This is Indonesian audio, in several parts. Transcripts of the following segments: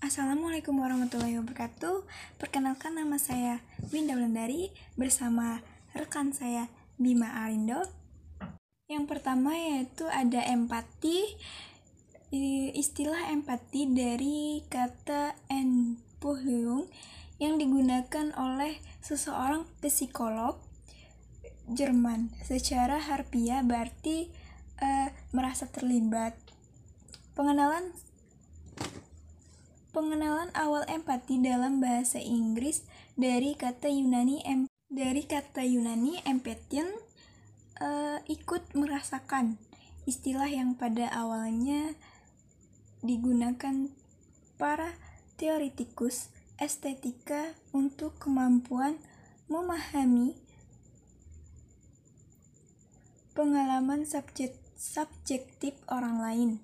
Assalamualaikum warahmatullahi wabarakatuh. Perkenalkan, nama saya Winda Wulandari bersama rekan saya Bima Arindo. Yang pertama yaitu ada empati. Istilah empati dari kata Empathigung yang digunakan oleh seseorang psikolog Jerman. Secara harfiah berarti merasa terlibat. Pengenalan awal empati dalam bahasa Inggris dari kata Yunani empathian, ikut merasakan. Istilah yang pada awalnya digunakan para teoretikus estetika untuk kemampuan memahami pengalaman subjektif orang lain.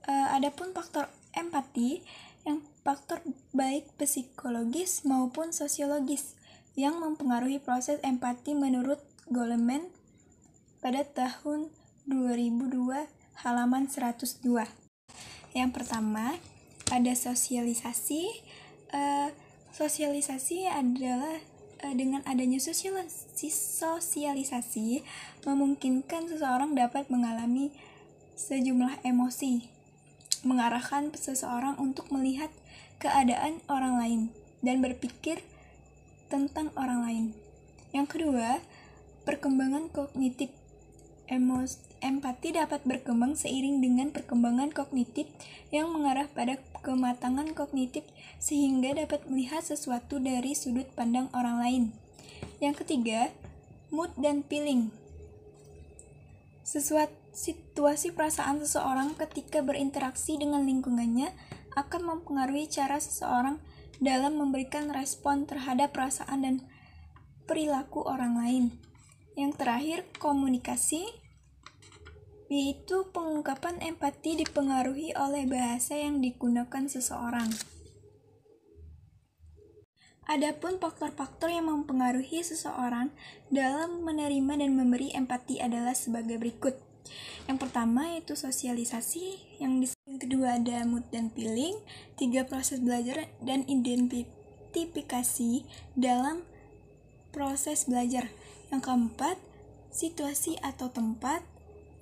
Adapun faktor empati, yang faktor baik psikologis maupun sosiologis yang mempengaruhi proses empati menurut Goleman pada tahun 2002 halaman 102. Yang pertama ada sosialisasi. Sosialisasi adalah dengan adanya sosialisasi memungkinkan seseorang dapat mengalami sejumlah emosi, mengarahkan seseorang untuk melihat keadaan orang lain dan berpikir tentang orang lain. Yang kedua, perkembangan kognitif. Empati dapat berkembang seiring dengan perkembangan kognitif yang mengarah pada kematangan kognitif sehingga dapat melihat sesuatu dari sudut pandang orang lain. Yang ketiga, mood dan feeling. Situasi perasaan seseorang ketika berinteraksi dengan lingkungannya akan mempengaruhi cara seseorang dalam memberikan respon terhadap perasaan dan perilaku orang lain. Yang terakhir, komunikasi, yaitu pengungkapan empati dipengaruhi oleh bahasa yang digunakan seseorang. Adapun faktor-faktor yang mempengaruhi seseorang dalam menerima dan memberi empati adalah sebagai berikut. Yang pertama yaitu sosialisasi, yang kedua ada mood dan feeling, 3 proses belajar dan identifikasi dalam proses belajar, yang keempat situasi atau tempat,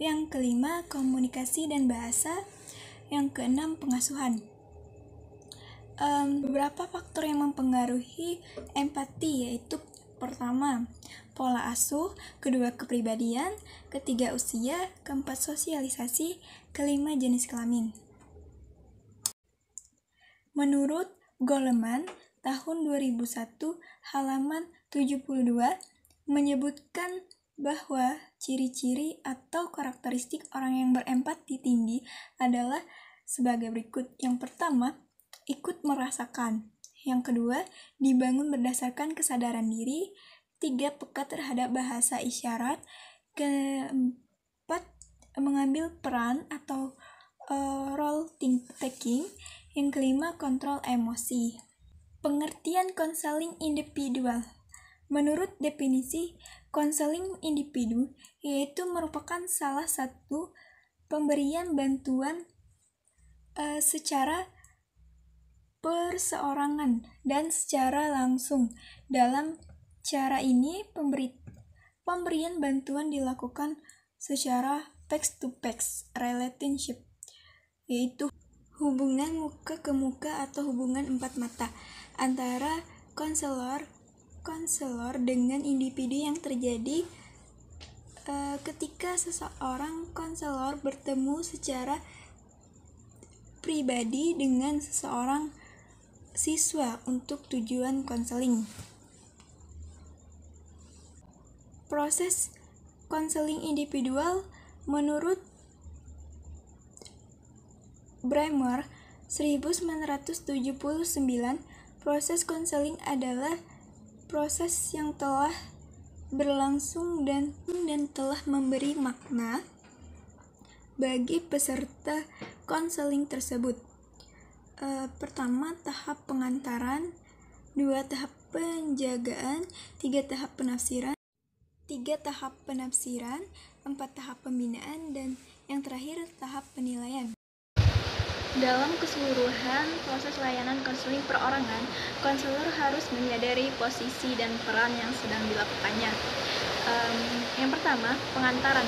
yang kelima komunikasi dan bahasa, yang keenam pengasuhan. Beberapa faktor yang mempengaruhi empati yaitu pertama, pola asuh, kedua kepribadian, ketiga usia, keempat sosialisasi, kelima jenis kelamin. Menurut Goleman tahun 2001 halaman 72 menyebutkan bahwa ciri-ciri atau karakteristik orang yang berempati tinggi adalah sebagai berikut. Yang pertama, ikut merasakan. Yang kedua, dibangun berdasarkan kesadaran diri. 3, peka terhadap bahasa isyarat. Keempat, mengambil peran atau role taking. Yang kelima, kontrol emosi. Pengertian konseling individual. Menurut definisi, konseling individu yaitu merupakan salah satu pemberian bantuan secara perseorangan dan secara langsung. Dalam cara ini, pemberian bantuan dilakukan secara face-to-face relationship, yaitu hubungan muka ke muka atau hubungan 4 mata antara konselor dengan individu yang terjadi ketika seseorang konselor bertemu secara pribadi dengan seseorang siswa untuk tujuan konseling. Proses konseling individual menurut Bremer 1979, proses konseling adalah proses yang telah berlangsung dan telah memberi makna bagi peserta konseling tersebut. Pertama, tahap pengantaran, 2, tahap penjagaan, 3, tahap penafsiran, 4, tahap pembinaan, dan yang terakhir tahap penilaian. Dalam keseluruhan proses layanan konseling perorangan, konselor harus menyadari posisi dan peran yang sedang dilakukannya. Yang pertama, pengantaran.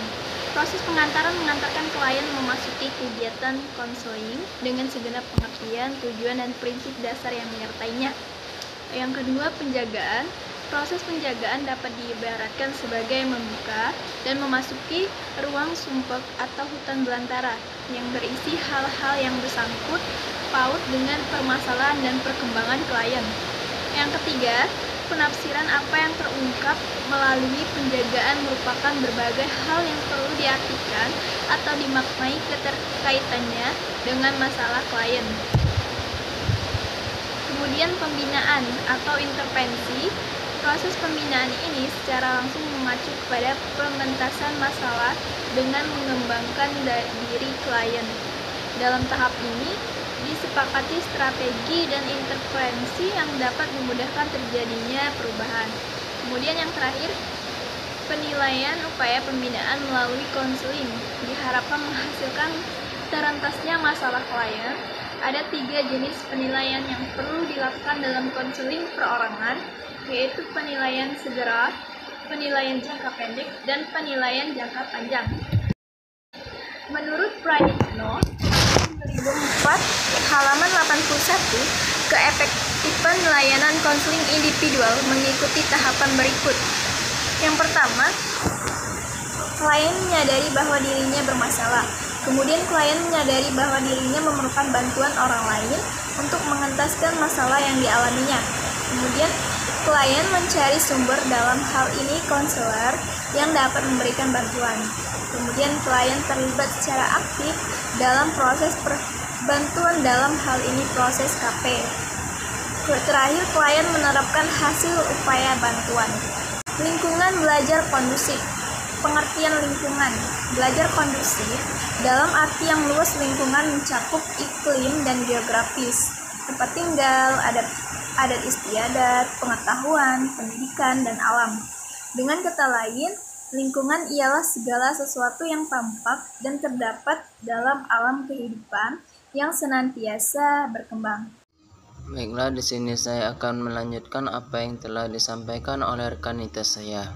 Proses pengantaran mengantarkan klien memasuki kegiatan konseling dengan segenap pengertian, tujuan, dan prinsip dasar yang menyertainya. Yang kedua, penjagaan. Proses penjagaan dapat diibaratkan sebagai membuka dan memasuki ruang sumpek atau hutan belantara yang berisi hal-hal yang bersangkut paut dengan permasalahan dan perkembangan klien. Yang ketiga, penafsiran apa yang terungkap melalui penjagaan merupakan berbagai hal yang perlu diartikan atau dimaknai keterkaitannya dengan masalah klien. Kemudian pembinaan atau intervensi. Proses pembinaan ini secara langsung mengacu kepada pengentasan masalah dengan mengembangkan diri klien. Dalam tahap ini, disepakati strategi dan intervensi yang dapat memudahkan terjadinya perubahan. Kemudian yang terakhir, penilaian upaya pembinaan melalui konseling diharapkan menghasilkan terentasnya masalah klien. Ada 3 jenis penilaian yang perlu dilakukan dalam konseling perorangan, yaitu penilaian segera, penilaian jangka pendek, dan penilaian jangka panjang. Menurut Pradipno, 2004, halaman 81, keefektifan layanan konseling individual mengikuti tahapan berikut. Yang pertama, klien menyadari bahwa dirinya bermasalah. Kemudian klien menyadari bahwa dirinya memerlukan bantuan orang lain untuk mengentaskan masalah yang dialaminya. Kemudian klien mencari sumber, dalam hal ini konselor, yang dapat memberikan bantuan. Kemudian klien terlibat secara aktif dalam proses bantuan, dalam hal ini proses KP. Terakhir, klien menerapkan hasil upaya bantuan. Lingkungan belajar kondusif. Pengertian lingkungan belajar kondusif dalam arti yang luas. Lingkungan mencakup iklim dan geografis, tempat tinggal, adat istiadat, pengetahuan, pendidikan, dan alam. Dengan kata lain, lingkungan ialah segala sesuatu yang tampak dan terdapat dalam alam kehidupan yang senantiasa berkembang. Baiklah, di sini saya akan melanjutkan apa yang telah disampaikan oleh rekan saya.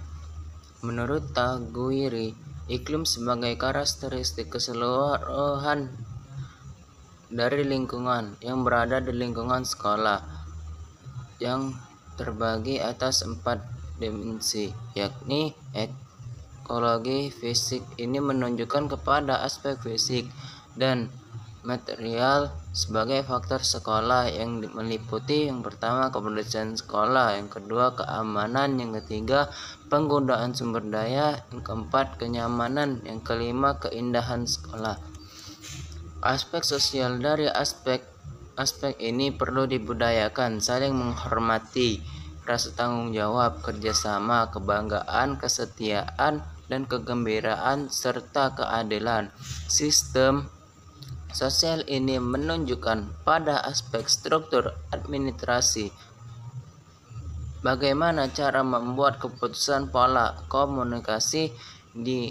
Menurut Taguiri, iklim sebagai karakteristik keseluruhan dari lingkungan yang berada di lingkungan sekolah yang terbagi atas 4 dimensi, yakni ekologi, fisik. Ini menunjukkan kepada aspek fisik dan material sebagai faktor sekolah yang meliputi yang pertama kebersihan sekolah, yang kedua keamanan, yang ketiga penggunaan sumber daya, yang keempat kenyamanan, yang kelima keindahan sekolah. Aspek sosial dari aspek ini perlu dibudayakan, saling menghormati, rasa tanggung jawab, kerjasama, kebanggaan, kesetiaan, dan kegembiraan, serta keadilan. Sistem sosial ini menunjukkan pada aspek struktur administrasi, bagaimana cara membuat keputusan, pola komunikasi di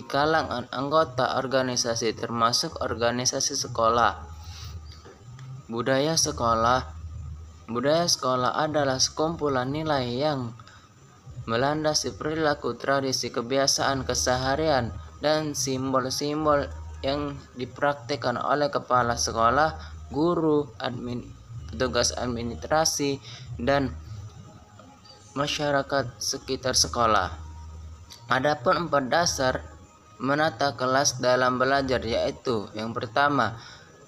kalangan anggota organisasi termasuk organisasi sekolah. Budaya sekolah adalah sekumpulan nilai yang melandasi perilaku, tradisi, kebiasaan keseharian, dan simbol-simbol yang dipraktikkan oleh kepala sekolah, guru, petugas administrasi, dan masyarakat sekitar sekolah. Adapun 4 dasar menata kelas dalam belajar, yaitu yang pertama,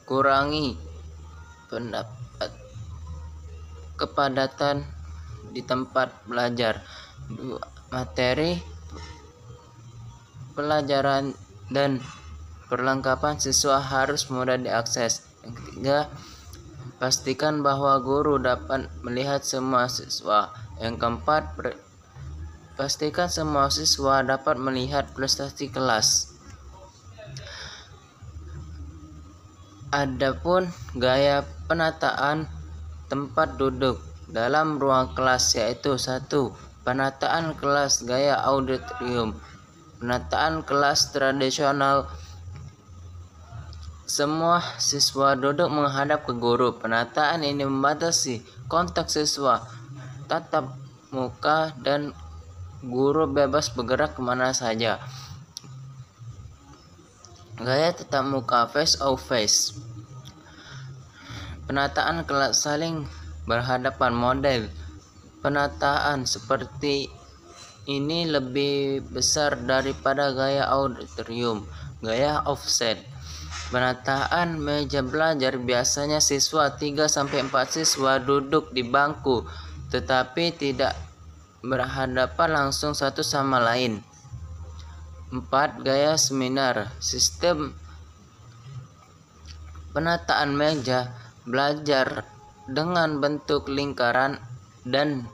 kurangi kepadatan di tempat belajar. 2, materi pelajaran dan perlengkapan siswa harus mudah diakses. Yang ketiga, pastikan bahwa guru dapat melihat semua siswa. Yang keempat, pastikan semua siswa dapat melihat prestasi kelas. Adapun gaya penataan tempat duduk dalam ruang kelas, yaitu 1. Penataan kelas gaya auditorium. Penataan kelas tradisional Semua siswa duduk menghadap ke guru. Penataan ini membatasi kontak siswa tatap muka dan guru bebas bergerak kemana saja. Gaya tatap muka face to face. Penataan kelas saling berhadapan. Model penataan seperti ini lebih besar daripada gaya auditorium. Gaya offset. Penataan meja belajar, biasanya siswa 3-4 siswa duduk di bangku tetapi tidak berhadapan langsung satu sama lain. 4. Gaya seminar. Sistem penataan meja belajar dengan bentuk lingkaran dan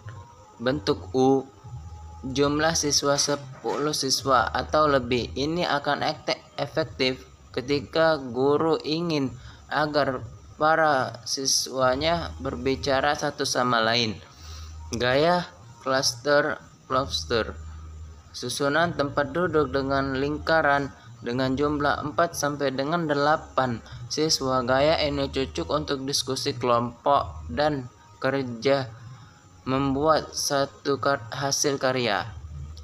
bentuk U. Jumlah siswa 10 siswa atau lebih. Ini akan efektif ketika guru ingin agar para siswanya berbicara satu sama lain. Gaya cluster. Susunan tempat duduk dengan lingkaran dengan jumlah 4 sampai dengan 8 siswa. Gaya ini cocok untuk diskusi kelompok dan kerja membuat satu hasil karya.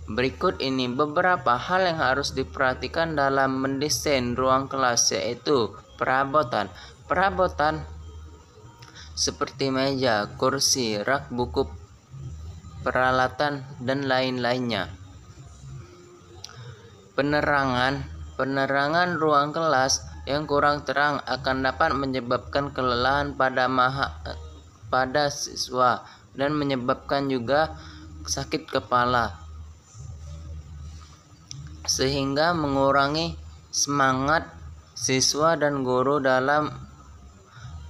Berikut ini beberapa hal yang harus diperhatikan dalam mendesain ruang kelas, yaitu perabotan. Perabotan seperti meja, kursi, rak buku, peralatan, dan lain-lainnya. Penerangan ruang kelas yang kurang terang akan dapat menyebabkan kelelahan pada siswa dan menyebabkan juga sakit kepala, sehingga mengurangi semangat siswa dan guru dalam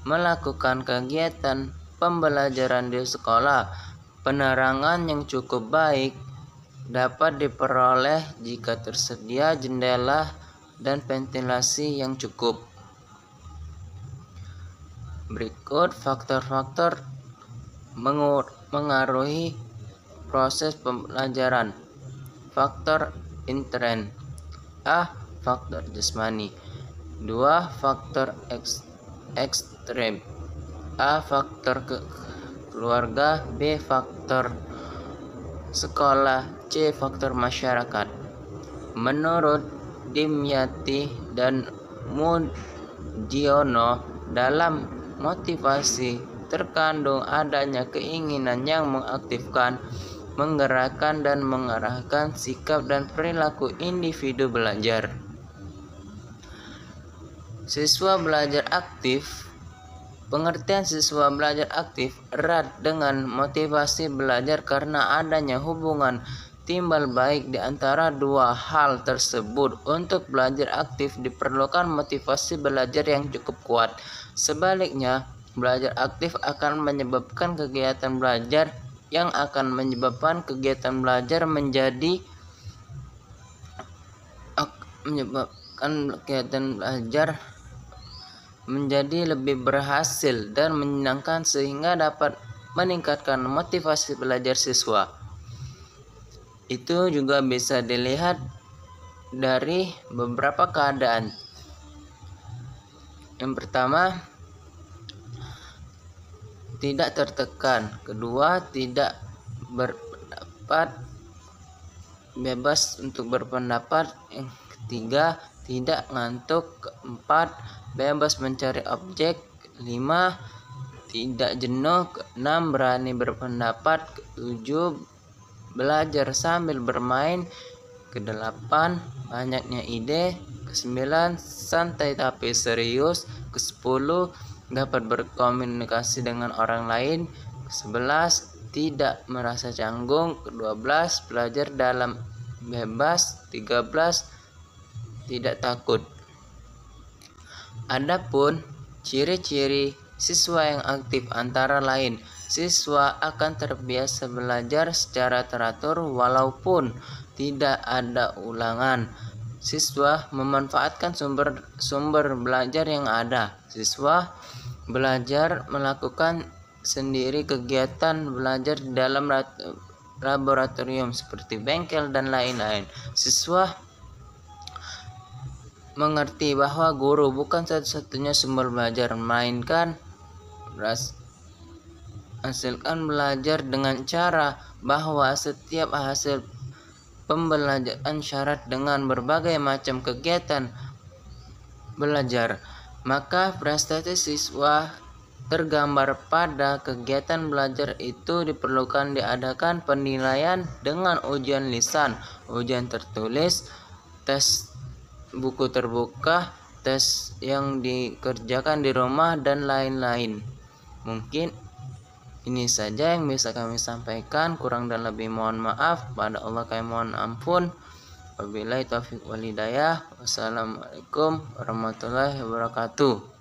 melakukan kegiatan pembelajaran di sekolah. Penerangan yang cukup baik dapat diperoleh jika tersedia jendela dan ventilasi yang cukup. Berikut faktor-faktor mengaruhi proses pembelajaran. Faktor intern. A. Faktor jasmani. 2. Faktor ekstrem. A. Faktor keluarga. B. Faktor sekolah. C. Faktor masyarakat. Menurut Dimyati dan Mudiono, dalam motivasi terkandung adanya keinginan yang mengaktifkan, menggerakkan, dan mengarahkan sikap dan perilaku individu belajar. Siswa belajar aktif. Pengertian siswa belajar aktif erat dengan motivasi belajar karena adanya hubungan timbal baik di antara dua hal tersebut. Untuk belajar aktif diperlukan motivasi belajar yang cukup kuat. Sebaliknya, belajar aktif akan menyebabkan kegiatan belajar menjadi lebih berhasil dan menyenangkan, sehingga dapat meningkatkan motivasi belajar siswa. Itu juga bisa dilihat dari beberapa keadaan. Yang pertama, tidak tertekan. Kedua, tidak berpendapat, bebas untuk berpendapat. Yang ketiga, tidak ngantuk. Keempat, bebas mencari objek. 5. Tidak jenuh. 6. Berani berpendapat. 7. Belajar sambil bermain. 8. Banyaknya ide. 9. Santai tapi serius. 10. Dapat berkomunikasi dengan orang lain. 11. Tidak merasa canggung. 12. Belajar dalam bebas. 13. Tidak takut. Adapun ciri-ciri siswa yang aktif antara lain, siswa akan terbiasa belajar secara teratur walaupun tidak ada ulangan. Siswa memanfaatkan sumber belajar yang ada. Siswa belajar melakukan sendiri kegiatan belajar di dalam laboratorium seperti bengkel dan lain-lain. Siswa mengerti bahwa guru bukan satu-satunya sumber belajar, melainkan hasilkan belajar dengan cara bahwa setiap hasil pembelajaran syarat dengan berbagai macam kegiatan belajar, maka prestasi siswa tergambar pada kegiatan belajar itu. Diperlukan diadakan penilaian dengan ujian lisan, ujian tertulis, tes buku terbuka, tes yang dikerjakan di rumah, dan lain-lain. Mungkin ini saja yang bisa kami sampaikan. Kurang dan lebih mohon maaf. Pada Allah kami mohon ampun. Wabillahi taufiq wal hidayah. Wassalamualaikum warahmatullahi wabarakatuh.